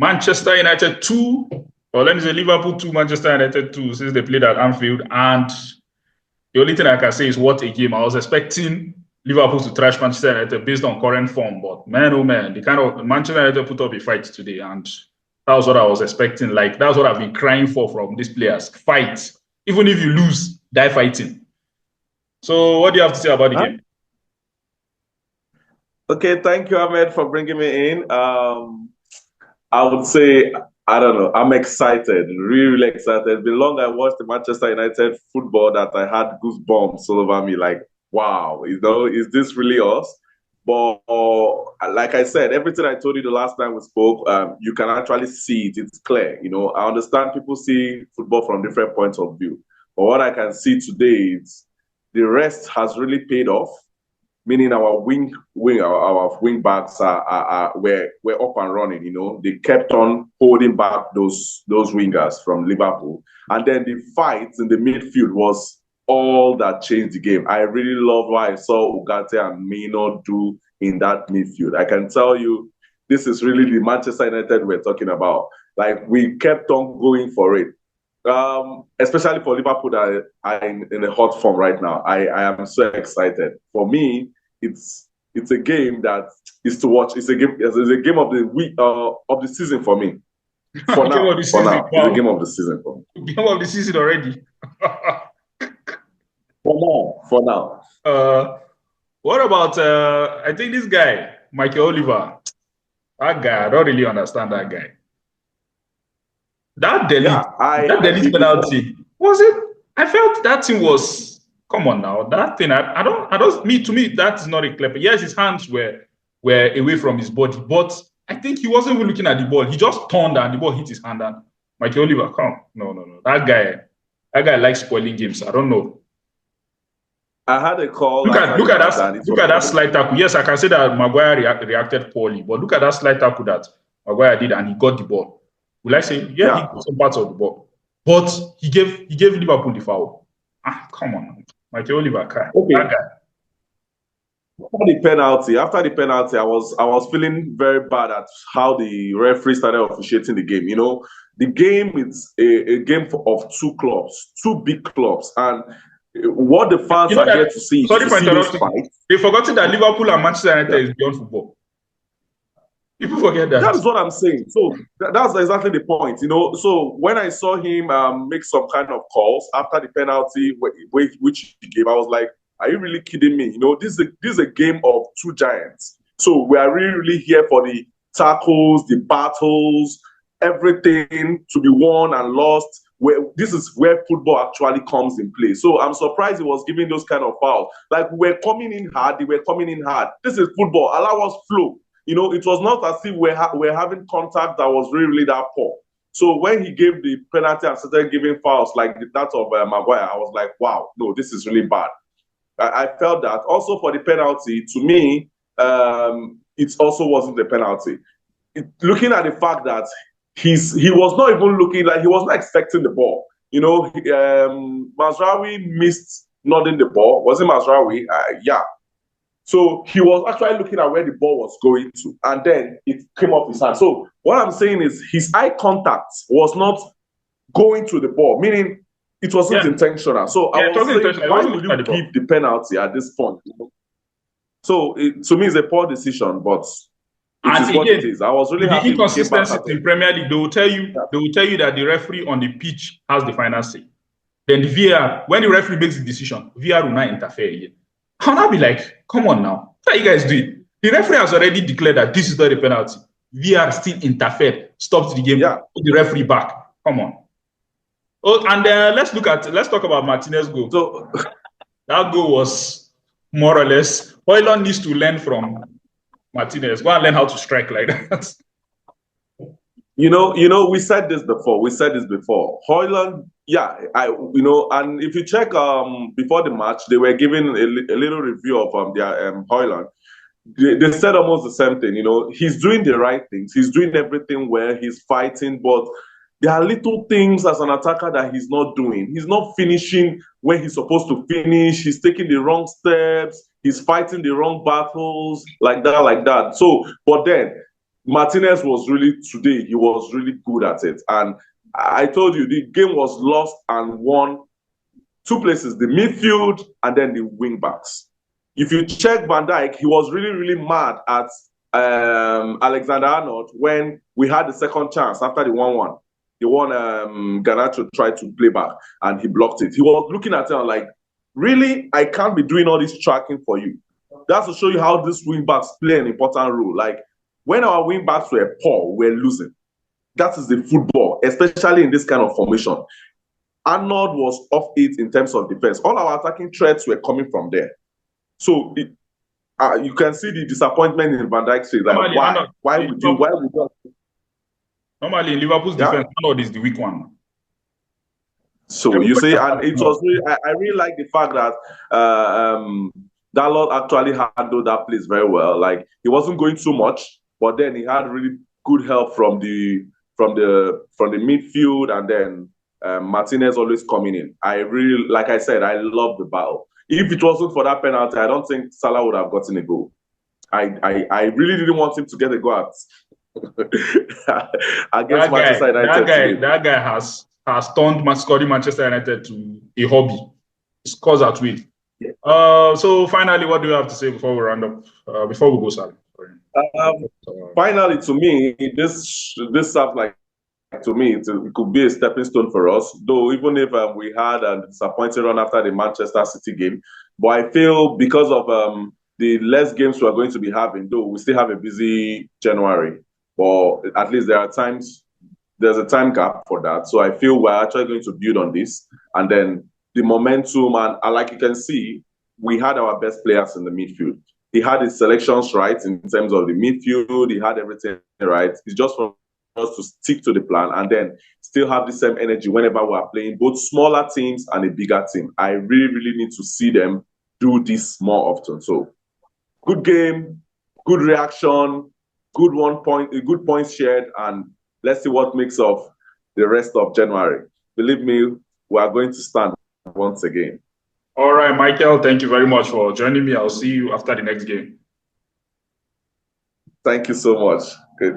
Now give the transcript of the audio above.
Manchester United 2, or let me say Liverpool 2, Manchester United 2, since they played at Anfield. And the only thing I can say is what a game. I was expecting Liverpool to trash Manchester United based on current form, but man, oh man, the kind of Manchester United put up a fight today, and that was what I was expecting. Like, that's what I've been crying for from these players. Fight. Even if you lose, die fighting. So what do you have to say about the game? Okay, thank you, Ahmed, for bringing me in. I would say, I don't know, I'm excited, really excited. It's been long I watched the Manchester United football that I had goosebumps all over me. Like, wow, is this really us? But like I said, everything I told you the last time we spoke, you can actually see it. It's clear. I understand people see football from different points of view. But what I can see today is the rest has really paid off, meaning our our wing backs were up and running. They kept on holding back those wingers from Liverpool, and then the fight in the midfield was all that changed the game. I really love what I saw Ugarte and Mino do in that midfield. I can tell you, this is really the Manchester United we're talking about. Like, we kept on going for it. Especially for Liverpool that are in a hot form right now. I am so excited. For me, it's a game that is to watch. It's a game of the week of the season for me. For now, wow. It's a game of the season for me. Game of the season already. For now. What about I think this guy, Michael Oliver? That guy, I don't really understand that guy. That delete penalty, was it? I felt that thing was, come on now. That thing, to me, that's not a clever. Yes, his hands were away from his body, but I think he wasn't even looking at the ball. He just turned and the ball hit his hand. And Michael Oliver, no. That guy likes spoiling games. I don't know. I had a call. Look at that slight tackle. Yes, I can say that Maguire reacted poorly, but look at that slight tackle that Maguire did, and he got the ball. Will I say, he got some parts of the ball, but he gave Liverpool the foul. Come on, Michael Oliver, that guy. After the penalty, I was feeling very bad at how the referee started officiating the game. The game is a game of two clubs, two big clubs, and what the fans are here to see. Sorry for interrupting. They've forgotten that Liverpool and Manchester United is beyond football. People forget that. That's what I'm saying. So that's exactly the point. So when I saw him make some kind of calls after the penalty, which he gave, I was like, are you really kidding me? This is a game of two giants. So we are really here for the tackles, the battles, everything to be won and lost. This is where football actually comes in play. So I'm surprised he was giving those kind of fouls. Like, we're coming in hard, they were coming in hard. This is football. Allow us flow. It was not as if we're having contact that was really that poor. So when he gave the penalty and started giving fouls like that of Maguire, I was like, wow, no, this is really bad. I felt that. Also for the penalty, to me, it also wasn't a penalty. Looking at the fact that he was not even looking, like he was not expecting the ball. Mazraoui missed nodding the ball. Was it Mazraoui? Yeah. So he was actually looking at where the ball was going to, and then it came off his hand. So what I'm saying is his eye contact was not going to the ball, meaning it wasn't intentional. So I was saying, why would you give the penalty at this point? So to me, it's a poor decision, but it is what it is. I was really happy. The inconsistency in Premier League, they will tell you that the referee on the pitch has the final say. Then the VAR, when the referee makes the decision, VAR will not interfere again. And I'll be like, come on now. What are you guys doing? The referee has already declared that this is not a penalty. VAR still interfered, stopped the game, put the referee back. Come on. Oh, and let's talk about Martinez's goal. So that goal was more or less, Højlund needs to learn from Martinez. Go and learn how to strike like that. We said this before. Højlund, and if you check before the match, they were giving a little review of their Højlund. They said almost the same thing. He's doing the right things. He's doing everything well. He's fighting, but there are little things as an attacker that he's not doing. He's not finishing when he's supposed to finish. He's taking the wrong steps. He's fighting the wrong battles, like that. So, but then Martinez was really, today, he was really good at it. And I told you, the game was lost and won two places, the midfield and then the wing backs. If you check Van Dijk, he was really, really mad at Alexander-Arnold when we had the second chance after the 1-1. The one Garnacho tried to play back and he blocked it. He was looking at it and like, really? I can't be doing all this tracking for you. That's to show you how these wing backs play an important role. Like, when our wing backs were poor, we're losing. That is the football, especially in this kind of formation. Arnold was off it in terms of defense. All our attacking threats were coming from there. So you can see the disappointment in Van Dijk's face. Like, why would you? Normally, in Liverpool's defense, Arnold is the weak one. So you see, and it was really, I really like the fact that Dalot actually handled that place very well. Like, he wasn't going too much, but then he had really good help from the midfield, and then Martinez always coming in. I really, like I said, I love the battle. If it wasn't for that penalty, I don't think Salah would have gotten a goal. I really didn't want him to get a goal against Manchester United. That guy has turned scoring Manchester United to a hobby. He scores at will. Yeah. So finally, what do you have to say before we round up? Before we go, Salah? Finally, to me, this stuff, like, to me, it could be a stepping stone for us. Though even if we had a disappointing run after the Manchester City game, but I feel because of the less games we are going to be having, though we still have a busy January, but at least there's a time gap for that. So I feel we're actually going to build on this, and then the momentum, and like you can see, we had our best players in the midfield. He had his selections right in terms of the midfield. He had everything right. It's just for us to stick to the plan and then still have the same energy whenever we are playing both smaller teams and a bigger team. I really, really need to see them do this more often. So, good game, good reaction, good points shared, and let's see what makes of the rest of January. Believe me, we are going to stand once again. All right, Michael, thank you very much for joining me. I'll see you after the next game. Thank you so much. Good.